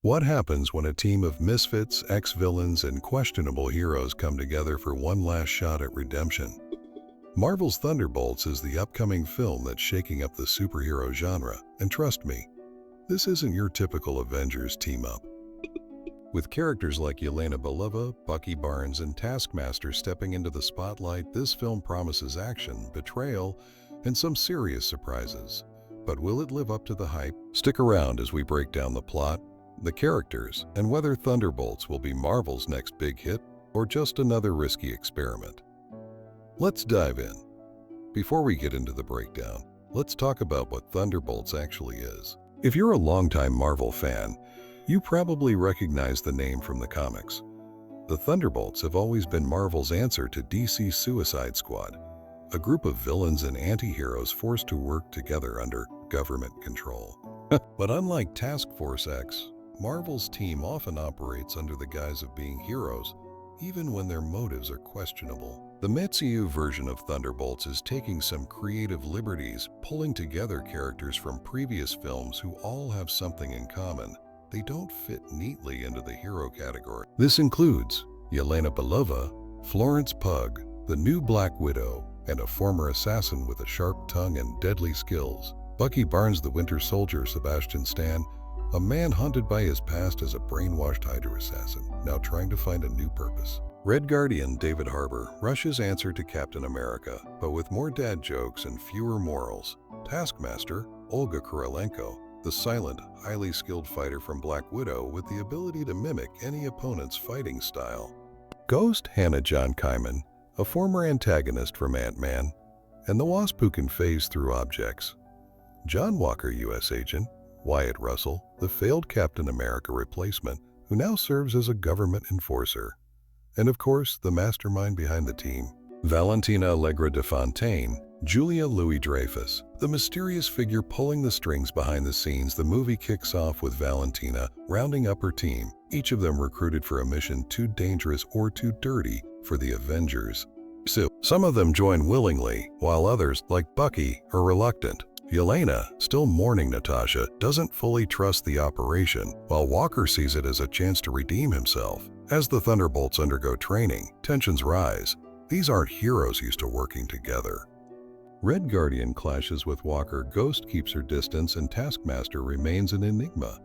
What happens when a team of misfits, ex-villains, and questionable heroes come together for one last shot at redemption? Marvel's Thunderbolts is the upcoming film that's shaking up the superhero genre, and trust me, this isn't your typical Avengers team-up. With characters like Yelena Belova, Bucky Barnes, and Taskmaster stepping into the spotlight, this film promises action, betrayal, and some serious surprises. But will it live up to the hype? Stick around as we break down the plot, the characters, and whether Thunderbolts will be Marvel's next big hit or just another risky experiment. Let's dive in. Before we get into the breakdown, let's talk about what Thunderbolts actually is. If you're a longtime Marvel fan, you probably recognize the name from the comics. The Thunderbolts have always been Marvel's answer to DC's Suicide Squad, a group of villains and anti-heroes forced to work together under government control. But unlike Task Force X, Marvel's team often operates under the guise of being heroes, even when their motives are questionable. The MCU version of Thunderbolts is taking some creative liberties, pulling together characters from previous films who all have something in common. They don't fit neatly into the hero category. This includes Yelena Belova, Florence Pugh, the new Black Widow, and a former assassin with a sharp tongue and deadly skills. Bucky Barnes, the Winter Soldier, Sebastian Stan, a man hunted by his past as a brainwashed Hydra assassin, now trying to find a new purpose. Red Guardian David Harbour, Russia's answer to Captain America, but with more dad jokes and fewer morals. Taskmaster Olga Kurylenko, the silent, highly skilled fighter from Black Widow with the ability to mimic any opponent's fighting style. Ghost Hannah John Kyman, a former antagonist from Ant-Man, and the Wasp who can phase through objects. John Walker, U.S. Agent Wyatt Russell, the failed Captain America replacement, who now serves as a government enforcer. And of course, the mastermind behind the team, Valentina Allegra de Fontaine, Julia Louis-Dreyfus, the mysterious figure pulling the strings behind the scenes. The movie kicks off with Valentina rounding up her team, each of them recruited for a mission too dangerous or too dirty for the Avengers. So, some of them join willingly, while others, like Bucky, are reluctant. Yelena, still mourning Natasha, doesn't fully trust the operation, while Walker sees it as a chance to redeem himself. As the Thunderbolts undergo training, tensions rise. These aren't heroes used to working together. Red Guardian clashes with Walker, Ghost keeps her distance, and Taskmaster remains an enigma.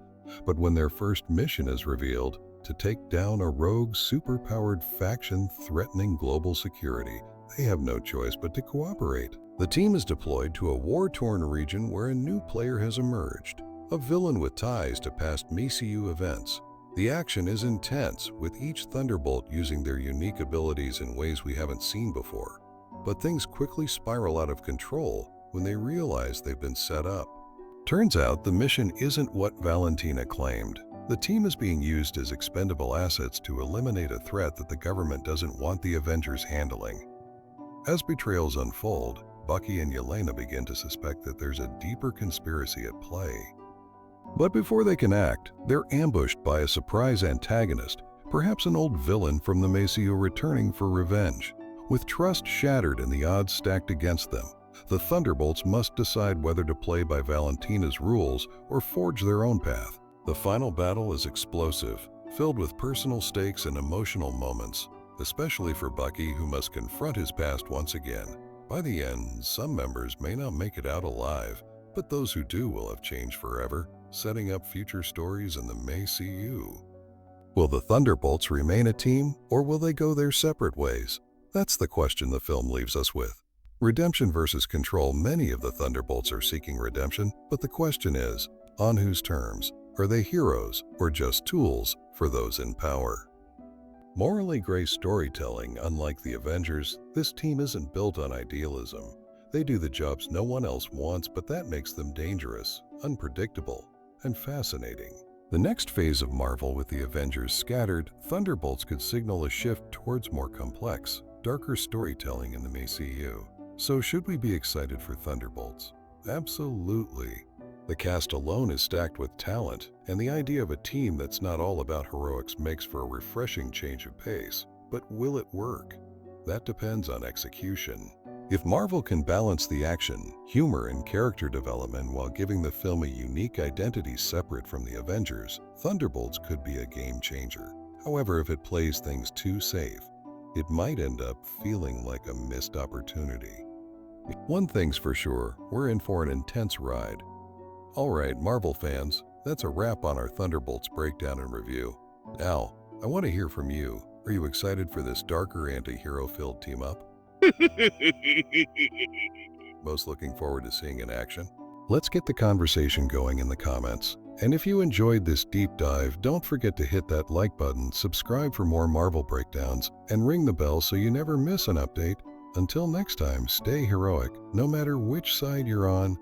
But when their first mission is revealed, to take down a rogue, superpowered faction threatening global security, they have no choice but to cooperate. The team is deployed to a war-torn region where a new player has emerged, a villain with ties to past MCU events. The action is intense, with each Thunderbolt using their unique abilities in ways we haven't seen before. But things quickly spiral out of control when they realize they've been set up. Turns out the mission isn't what Valentina claimed. The team is being used as expendable assets to eliminate a threat that the government doesn't want the Avengers handling. As betrayals unfold, Bucky and Yelena begin to suspect that there's a deeper conspiracy at play. But before they can act, they're ambushed by a surprise antagonist, perhaps an old villain from the MCU returning for revenge. With trust shattered and the odds stacked against them, the Thunderbolts must decide whether to play by Valentina's rules or forge their own path. The final battle is explosive, filled with personal stakes and emotional moments, especially for Bucky, who must confront his past once again. By the end, some members may not make it out alive, but those who do will have changed forever, setting up future stories in the MCU. Will the Thunderbolts remain a team, or will they go their separate ways? That's the question the film leaves us with. Redemption versus control. Many of the Thunderbolts are seeking redemption, but the question is, on whose terms? Are they heroes, or just tools for those in power? Morally gray storytelling. Unlike the Avengers, this team isn't built on idealism. They do the jobs no one else wants, but that makes them dangerous, unpredictable, and fascinating. The next phase of Marvel, with the Avengers scattered, Thunderbolts could signal a shift towards more complex, darker storytelling in the MCU. So should we be excited for Thunderbolts? Absolutely. The cast alone is stacked with talent, and the idea of a team that's not all about heroics makes for a refreshing change of pace. But will it work? That depends on execution. If Marvel can balance the action, humor, and character development while giving the film a unique identity separate from the Avengers, Thunderbolts could be a game changer. However, if it plays things too safe, it might end up feeling like a missed opportunity. One thing's for sure, we're in for an intense ride. Alright, Marvel fans, that's a wrap on our Thunderbolts breakdown and review. Now, I want to hear from you. Are you excited for this darker anti-hero-filled team-up? Most looking forward to seeing in action? Let's get the conversation going in the comments. And if you enjoyed this deep dive, don't forget to hit that like button, subscribe for more Marvel breakdowns, and ring the bell so you never miss an update. Until next time, stay heroic, no matter which side you're on.